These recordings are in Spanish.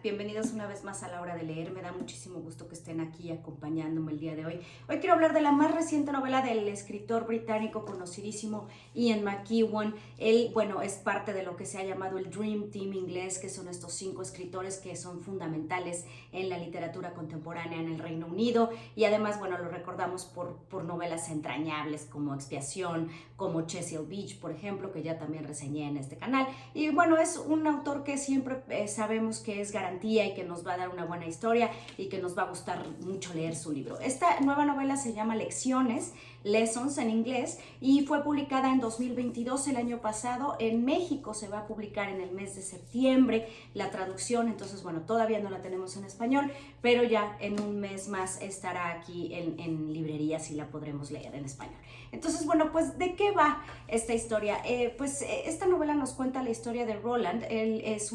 Bienvenidos una vez más a La Hora de Leer. Me da muchísimo gusto que estén aquí acompañándome el día de hoy. Hoy quiero hablar de la más reciente novela del escritor británico conocidísimo Ian McEwan. Él, bueno, es parte de lo que se ha llamado el Dream Team inglés, que son estos 5 escritores que son fundamentales en la literatura contemporánea en el Reino Unido. Y además, bueno, lo recordamos por novelas entrañables como Expiación, como Cecil Beach, por ejemplo, que ya también reseñé en este canal. Y bueno, es un autor que siempre sabemos que es garantía y que nos va a dar una buena historia y que nos va a gustar mucho leer su libro. Esta nueva novela se llama Lecciones, Lessons en inglés, y fue publicada en 2022, el año pasado. En México se va a publicar en el mes de septiembre la traducción, entonces bueno, todavía no la tenemos en español, pero ya en un mes más estará aquí en librerías y la podremos leer en español. Entonces bueno, pues ¿de qué va esta historia? Esta novela nos cuenta la historia de Roland. Él es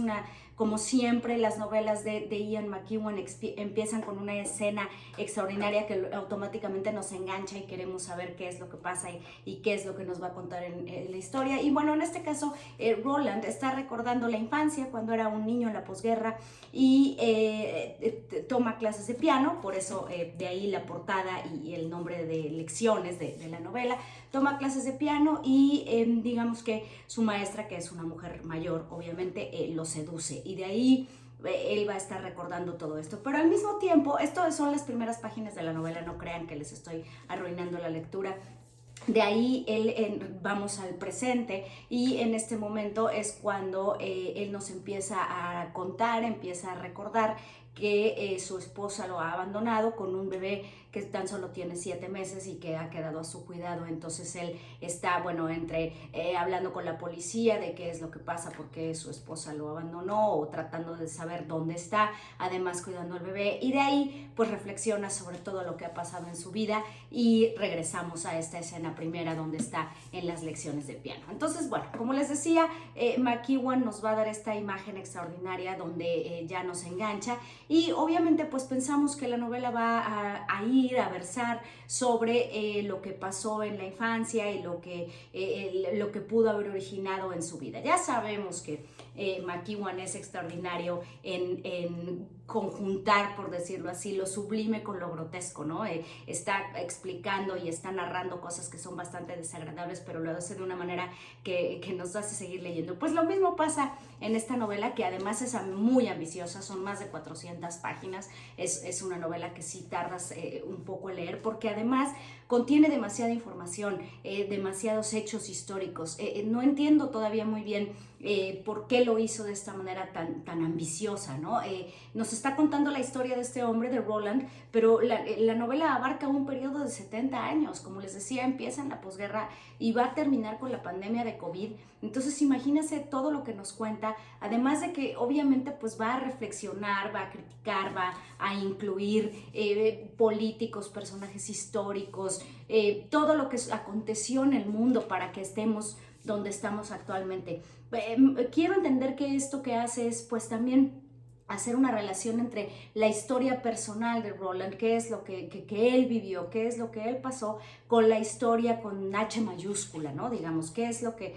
como siempre, las novelas de Ian McEwan empiezan con una escena extraordinaria que automáticamente nos engancha y queremos saber qué es lo que pasa y qué es lo que nos va a contar en la historia. Y bueno, en este caso, Roland está recordando la infancia cuando era un niño en la posguerra y toma clases de piano, por eso de ahí la portada y el nombre de Lecciones de la novela. Toma clases de piano y digamos que su maestra, que es una mujer mayor, obviamente lo seduce, y de ahí él va a estar recordando todo esto. Pero al mismo tiempo, esto son las primeras páginas de la novela, no crean que les estoy arruinando la lectura. De ahí vamos al presente, y en este momento es cuando él nos empieza a contar, empieza a recordar que su esposa lo ha abandonado con un bebé que tan solo tiene 7 meses y que ha quedado a su cuidado. Entonces él está, bueno, hablando con la policía de qué es lo que pasa, por qué su esposa lo abandonó, o tratando de saber dónde está, además cuidando al bebé, y de ahí pues reflexiona sobre todo lo que ha pasado en su vida, y regresamos a esta escena primera donde está en las lecciones de piano. Entonces, bueno, como les decía, McEwan nos va a dar esta imagen extraordinaria donde ya nos engancha, y obviamente pues pensamos que la novela va a ir a versar sobre lo que pasó en la infancia y lo que pudo haber originado en su vida. Ya sabemos que McEwan es extraordinario en conjuntar, por decirlo así, lo sublime con lo grotesco, ¿no? Está explicando y está narrando cosas que son bastante desagradables, pero lo hace de una manera que nos hace seguir leyendo. Pues lo mismo pasa en esta novela, que además es muy ambiciosa, son más de 400 páginas, es una novela que sí tardas un poco en leer, porque además contiene demasiada información, demasiados hechos históricos. No entiendo todavía muy bien por qué lo hizo de esta manera tan ambiciosa, ¿no? Nos está contando la historia de este hombre, de Roland, pero la novela abarca un periodo de 70 años, como les decía, empieza en la posguerra y va a terminar con la pandemia de COVID. Entonces imagínense todo lo que nos cuenta, además de que obviamente pues va a reflexionar, va a criticar, va a incluir políticos, personajes históricos, todo lo que aconteció en el mundo para que estemos donde estamos actualmente. Quiero entender que esto que hace es pues también hacer una relación entre la historia personal de Roland, qué es lo que él vivió, qué es lo que él pasó, con la historia con H mayúscula, ¿no? Digamos, qué es lo que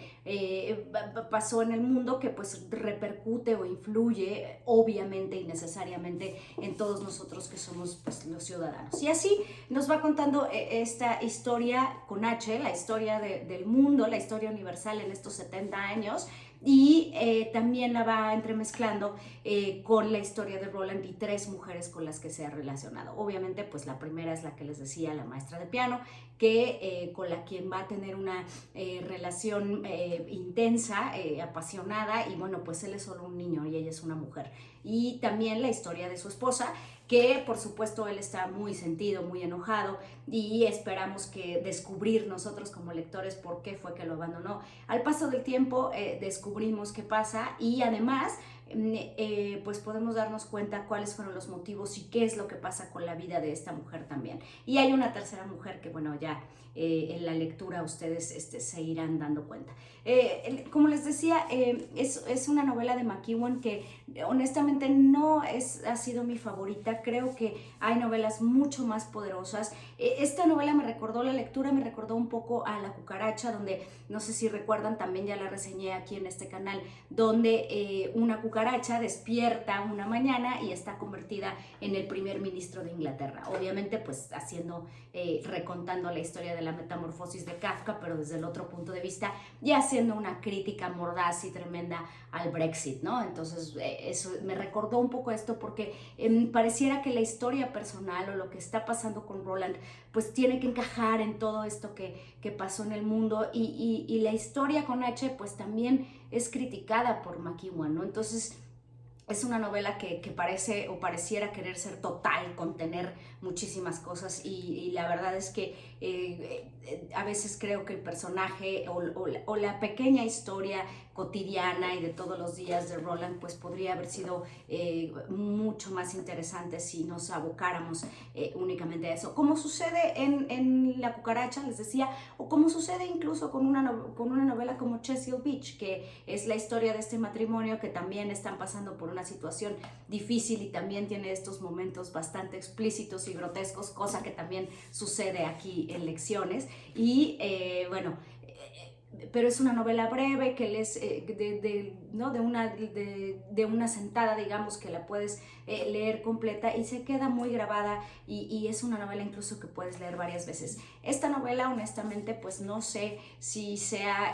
pasó en el mundo que pues repercute o influye obviamente y necesariamente en todos nosotros que somos pues los ciudadanos. Y así nos va contando esta historia con H, la historia del mundo, la historia universal en estos 70 años, y también la va entremezclando con la historia de Roland y 3 mujeres con las que se ha relacionado. Obviamente pues la primera es la que les decía, la maestra de piano, que con la quien va a tener una relación intensa, apasionada, y bueno, pues él es solo un niño y ella es una mujer. Y también la historia de su esposa, que por supuesto él está muy sentido, muy enojado, y esperamos que descubrir nosotros como lectores por qué fue que lo abandonó. Al paso del tiempo descubrimos qué pasa, y además pues podemos darnos cuenta cuáles fueron los motivos y qué es lo que pasa con la vida de esta mujer también. Y hay una tercera mujer que bueno, ya en la lectura ustedes se irán dando cuenta. Como les decía, es una novela de McEwan que honestamente no ha sido mi favorita. Creo que hay novelas mucho más poderosas. Esta novela la lectura me recordó un poco a La cucaracha, donde no sé si recuerdan, también ya la reseñé aquí en este canal, donde una cucaracha cucaracha despierta una mañana y está convertida en el primer ministro de Inglaterra. Obviamente, pues recontando la historia de la metamorfosis de Kafka, pero desde el otro punto de vista y haciendo una crítica mordaz y tremenda al Brexit, ¿no? Entonces, eso me recordó un poco esto porque pareciera que la historia personal o lo que está pasando con Roland, pues tiene que encajar en todo esto que pasó en el mundo y la historia con H, pues también es criticada por McEwan, ¿no? Entonces, es una novela que parece o pareciera querer ser total, contener muchísimas cosas y la verdad es que a veces creo que el personaje o la pequeña historia cotidiana y de todos los días de Roland pues podría haber sido mucho más interesante si nos abocáramos únicamente a eso. Como sucede en La cucaracha, les decía, o como sucede incluso con una novela como Chesil Beach, que es la historia de este matrimonio que también están pasando por una situación difícil y también tiene estos momentos bastante explícitos y grotescos, cosa que también sucede aquí en Lecciones. Y pero es una novela breve que les ¿no? de una sentada, digamos, que la puedes leer completa y se queda muy grabada y es una novela incluso que puedes leer varias veces. Esta novela, honestamente, pues no sé si sea,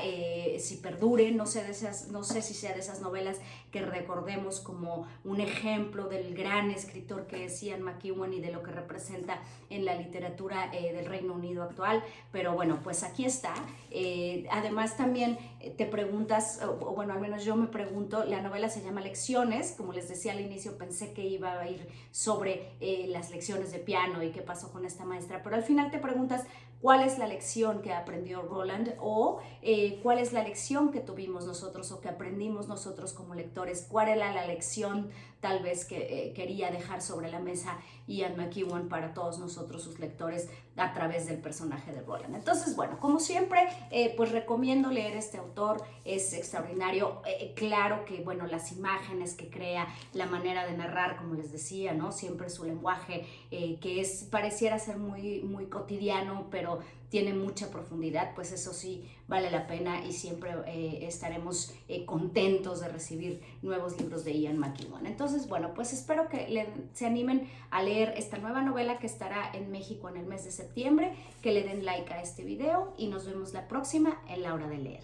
si perdure, no sé si sea de esas novelas que recordemos como un ejemplo del gran escritor que es Ian McEwan y de lo que representa en la literatura del Reino Unido actual, pero bueno, pues aquí está. Además también te preguntas, o bueno, al menos yo me pregunto, la novela se llama Lecciones, como les decía al inicio pensé que iba a ir sobre las lecciones de piano y qué pasó con esta maestra, pero al final te preguntas cuál es la lección que aprendió Roland o cuál es la lección que tuvimos nosotros o que aprendimos nosotros como lectores, cuál era la lección tal vez que quería dejar sobre la mesa Ian McEwan para todos nosotros, sus lectores, a través del personaje de Roland. Entonces, bueno, como siempre, pues recomiendo leer este autor, es extraordinario. Claro que, bueno, las imágenes que crea, la manera de narrar, como les decía, ¿no? Siempre su lenguaje, que pareciera ser muy, muy cotidiano, pero tiene mucha profundidad, pues eso sí vale la pena y siempre estaremos contentos de recibir nuevos libros de Ian McEwan. Entonces, bueno, pues espero que se animen a leer esta nueva novela que estará en México en el mes de septiembre, que le den like a este video y nos vemos la próxima en La Hora de Leer.